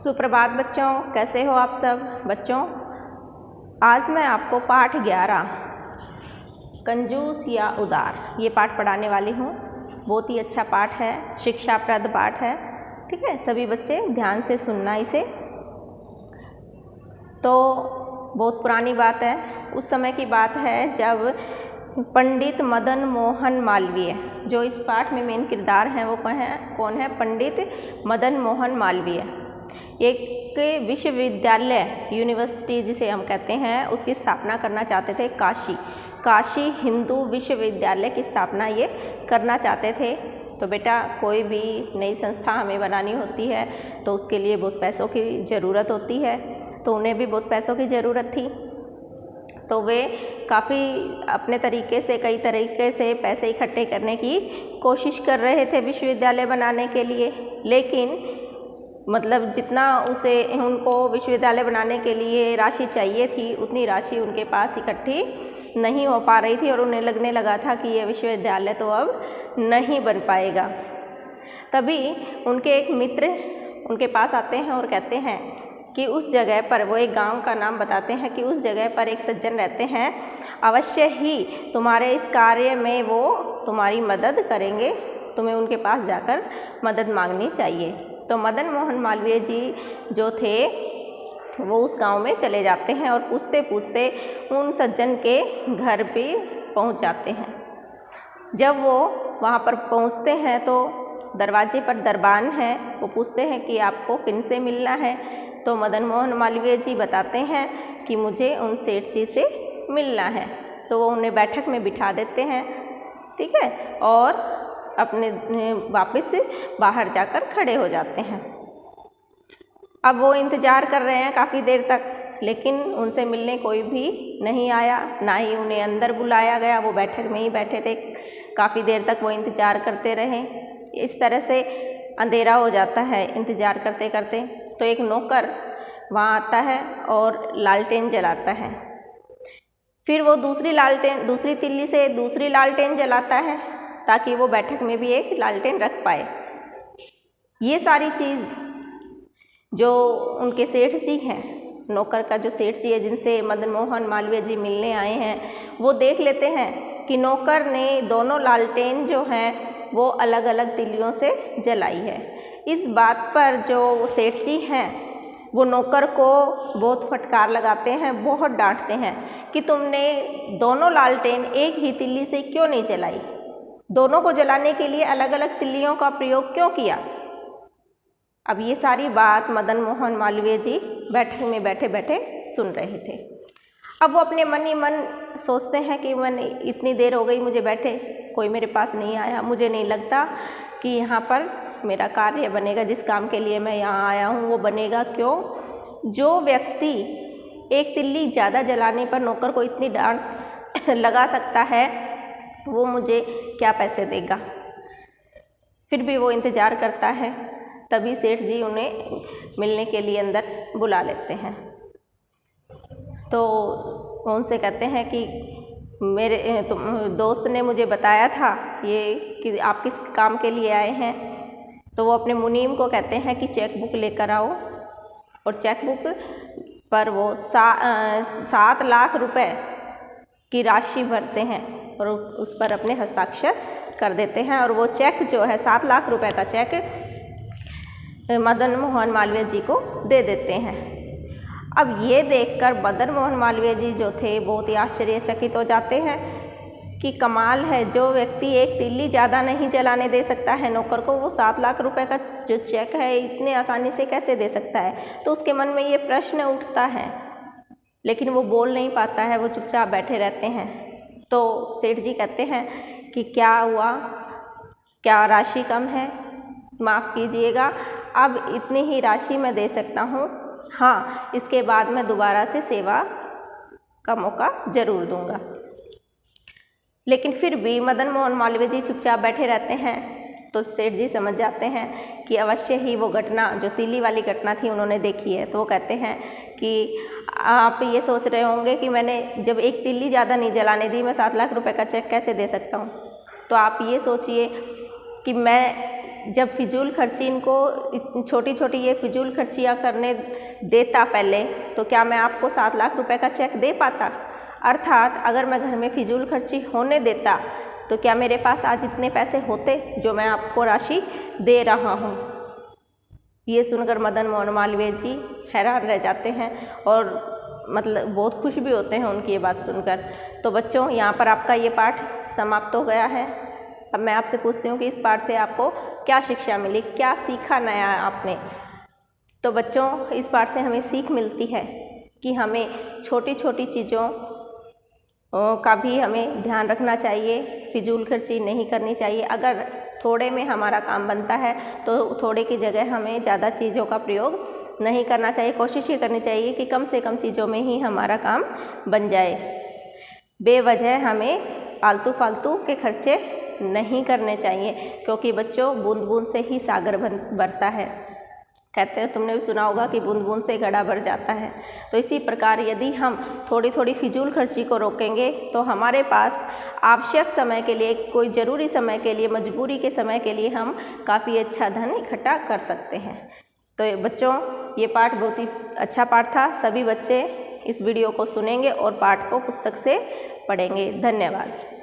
सुप्रभात बच्चों, कैसे हो आप सब बच्चों। आज मैं आपको पाठ 11 कंजूस या उदार ये पाठ पढ़ाने वाली हूँ। बहुत ही अच्छा पाठ है, शिक्षाप्रद पाठ है। ठीक है, सभी बच्चे ध्यान से सुनना इसे। तो बहुत पुरानी बात है, उस समय की बात है जब पंडित मदन मोहन मालवीय, जो इस पाठ में मेन किरदार हैं, वो कौन है? पंडित मदन मोहन मालवीय एक विश्वविद्यालय, यूनिवर्सिटी जिसे हम कहते हैं, उसकी स्थापना करना चाहते थे। काशी हिंदू विश्वविद्यालय की स्थापना ये करना चाहते थे। तो बेटा, कोई भी नई संस्था हमें बनानी होती है तो उसके लिए बहुत पैसों की ज़रूरत होती है। तो उन्हें भी बहुत पैसों की ज़रूरत थी। तो वे काफ़ी अपने तरीके से, कई तरीके से पैसे इकट्ठे करने की कोशिश कर रहे थे विश्वविद्यालय बनाने के लिए। लेकिन मतलब जितना उनको विश्वविद्यालय बनाने के लिए राशि चाहिए थी, उतनी राशि उनके पास इकट्ठी नहीं हो पा रही थी और उन्हें लगने लगा था कि यह विश्वविद्यालय तो अब नहीं बन पाएगा। तभी उनके एक मित्र उनके पास आते हैं और कहते हैं कि उस जगह पर, वो एक गांव का नाम बताते हैं कि उस जगह पर एक सज्जन रहते हैं, अवश्य ही तुम्हारे इस कार्य में वो तुम्हारी मदद करेंगे, तुम्हें उनके पास जाकर मदद मांगनी चाहिए। तो मदन मोहन मालवीय जी जो थे वो उस गांव में चले जाते हैं और पूछते पूछते उन सज्जन के घर पे पहुंच जाते हैं। जब वो वहां पर पहुंचते हैं तो दरवाजे पर दरबान है, वो पूछते हैं कि आपको किनसे मिलना है। तो मदन मोहन मालवीय जी बताते हैं कि मुझे उन सेठ जी से मिलना है। तो वो उन्हें बैठक में बिठा देते हैं, ठीक है, और अपने वापस बाहर जाकर खड़े हो जाते हैं। अब वो इंतज़ार कर रहे हैं काफ़ी देर तक, लेकिन उनसे मिलने कोई भी नहीं आया, ना ही उन्हें अंदर बुलाया गया। वो बैठक में ही बैठे थे, काफ़ी देर तक वो इंतज़ार करते रहे। इस तरह से अंधेरा हो जाता है इंतज़ार करते करते। तो एक नौकर वहाँ आता है और लालटेन जलाता है। फिर वो दूसरी तिल्ली से दूसरी लालटेन जलाता है ताकि वो बैठक में भी एक लालटेन रख पाए। ये सारी चीज़ जो उनके सेठ जी हैं, नौकर का जो सेठ जी है जिनसे मदन मोहन मालवीय जी मिलने आए हैं, वो देख लेते हैं कि नौकर ने दोनों लालटेन जो हैं वो अलग अलग तिल्लियों से जलाई है। इस बात पर जो सेठ जी हैं वो नौकर को बहुत फटकार लगाते हैं, बहुत डांटते हैं कि तुमने दोनों लालटेन एक ही तिल्ली से क्यों नहीं जलाई, दोनों को जलाने के लिए अलग अलग तिल्लियों का प्रयोग क्यों किया। अब ये सारी बात मदन मोहन मालवीय जी बैठक में बैठे बैठे सुन रहे थे। अब वो अपने मन ही मन सोचते हैं कि मैंने इतनी देर हो गई मुझे बैठे, कोई मेरे पास नहीं आया, मुझे नहीं लगता कि यहाँ पर मेरा कार्य बनेगा, जिस काम के लिए मैं यहाँ आया हूँ वो बनेगा। क्यों? जो व्यक्ति एक तिल्ली ज़्यादा जलाने पर नौकर को इतनी डांट लगा सकता है, वो मुझे क्या पैसे देगा। फिर भी वो इंतज़ार करता है। तभी सेठ जी उन्हें मिलने के लिए अंदर बुला लेते हैं। तो उनसे कहते हैं कि मेरे दोस्त ने मुझे बताया था ये कि आप किस काम के लिए आए हैं। तो वो अपने मुनीम को कहते हैं कि चेक बुक लेकर आओ, और चेक बुक पर वो 7 लाख रुपए की राशि भरते हैं और उस पर अपने हस्ताक्षर कर देते हैं। और वो चेक जो है 7 लाख रुपए का चेक मदन मोहन मालवीय जी को दे देते हैं। अब ये देखकर मदन मोहन मालवीय जी जो थे बहुत ही आश्चर्यचकित हो जाते हैं कि कमाल है, जो व्यक्ति एक तिल्ली ज़्यादा नहीं जलाने दे सकता है नौकर को, वो 7 लाख रुपए का जो चेक है इतने आसानी से कैसे दे सकता है। तो उसके मन में ये प्रश्न उठता है, लेकिन वो बोल नहीं पाता है, वो चुपचाप बैठे रहते हैं। तो सेठ जी कहते हैं कि क्या हुआ, क्या राशि कम है? माफ़ कीजिएगा, अब इतनी ही राशि मैं दे सकता हूँ। हाँ, इसके बाद मैं दोबारा से सेवा का मौका ज़रूर दूँगा। लेकिन फिर भी मदन मोहन मालवीय जी चुपचाप बैठे रहते हैं। तो सेठ जी समझ जाते हैं कि अवश्य ही वो घटना, जो तिल्ली वाली घटना थी, उन्होंने देखी है। तो वो कहते हैं कि आप ये सोच रहे होंगे कि मैंने जब एक तिल्ली ज़्यादा नहीं जलाने दी, मैं 7 लाख रुपए का चेक कैसे दे सकता हूँ। तो आप ये सोचिए कि मैं जब फिजूल खर्ची इनको छोटी छोटी ये फिजूल खर्चियाँ करने देता पहले, तो क्या मैं आपको 7 लाख रुपए का चेक दे पाता? अर्थात अगर मैं घर में फिजूल खर्ची होने देता तो क्या मेरे पास आज इतने पैसे होते जो मैं आपको राशि दे रहा हूँ? ये सुनकर मदन मोहन मालवीय जी हैरान रह जाते हैं और मतलब बहुत खुश भी होते हैं उनकी ये बात सुनकर। तो बच्चों, यहाँ पर आपका ये पाठ समाप्त हो गया है। अब मैं आपसे पूछती हूँ कि इस पाठ से आपको क्या शिक्षा मिली, क्या सीखा नया आपने? तो बच्चों, इस पाठ से हमें सीख मिलती है कि हमें छोटी छोटी चीज़ों का भी हमें ध्यान रखना चाहिए, फिजूल खर्ची नहीं करनी चाहिए। अगर थोड़े में हमारा काम बनता है तो थोड़े की जगह हमें ज़्यादा चीज़ों का प्रयोग नहीं करना चाहिए। कोशिश ये करनी चाहिए कि कम से कम चीज़ों में ही हमारा काम बन जाए। बेवजह हमें आलतू फालतू के खर्चे नहीं करने चाहिए, क्योंकि बच्चों, बूंद बूंद से ही सागर भरता है। कहते हैं, तुमने भी सुना होगा कि बूंद बूंद से घड़ा भर जाता है। तो इसी प्रकार यदि हम थोड़ी थोड़ी फिजूल खर्ची को रोकेंगे तो हमारे पास आवश्यक समय के लिए, कोई ज़रूरी समय के लिए, मजबूरी के समय के लिए हम काफ़ी अच्छा धन इकट्ठा कर सकते हैं। तो बच्चों, ये पाठ बहुत ही अच्छा पाठ था। सभी बच्चे इस वीडियो को सुनेंगे और पाठ को पुस्तक से पढ़ेंगे। धन्यवाद।